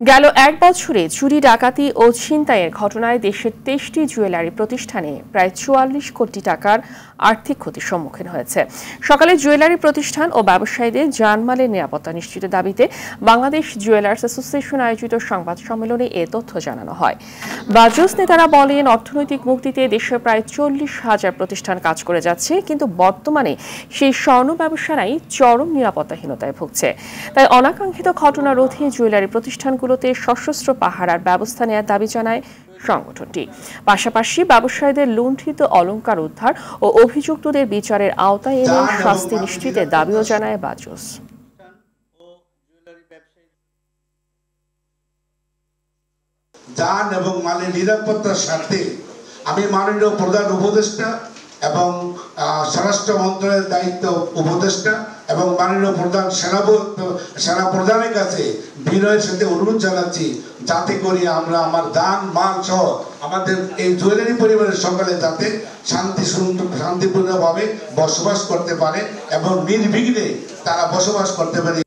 গেল এক বছরে চুরি, ডাকাতি ও ছিনতাইয়ের ঘটনায় দেশের ২৩টি জুয়েলারি প্রতিষ্ঠানে প্রায় ৪৪ কোটি টাকার আর্থিক ক্ষতির সম্মুখীন হয়েছে। সকালে জুয়েলারি প্রতিষ্ঠান ও ব্যবসায়ীদের জানমালের নিরাপত্তা নিশ্চিতের দাবিতে বাংলাদেশ জুয়েলার্স অ্যাসোসিয়েশন আয়োজিত সংবাদ সম্মেলনে এ তথ্য জানানো হয়। বাজুস নেতারা বলেন, অর্থনৈতিক মুক্তিতে দেশের প্রায় ৪০,০০০ প্রতিষ্ঠান কাজ করে যাচ্ছে, কিন্তু বর্তমানে সেই স্বর্ণ ব্যবসায়ীরাই চরম নিরাপত্তাহীনতায় ভুগছে। তাই অনাকাঙ্ক্ষিত ঘটনা রোধে জুয়েলারি প্রতিষ্ঠানগুলোতে সশস্ত্র পাহারার ব্যবস্থা নেওয়ার দাবি জানায় সংগঠনটি। পাশাপাশি ব্যবসায়ীদের লুণ্ঠিত অলংকার উদ্ধার ও অভিযুক্তদের বিচারের আওতায় এনে শাস্তি নিশ্চিতের দাবিও জানায় বাজুস। যান এবং মালের নিরাপত্তার স্বার্থে আমি মাননীয় প্রধান উপদেষ্টা এবং স্বরাষ্ট্র মন্ত্রণালয়ের দায়িত্ব উপদেষ্টা এবং মাননীয় প্রধান সেনা প্রধানের কাছে বিনয়ের সাথে অনুরোধ জানাচ্ছি, যাতে করে আমরা আমার দান মাল সহ আমাদের এই জুয়েলারি পরিবারের সকলে যাতে শান্তিপূর্ণভাবে বসবাস করতে পারে এবং নির্বিঘ্নে তারা বসবাস করতে পারে।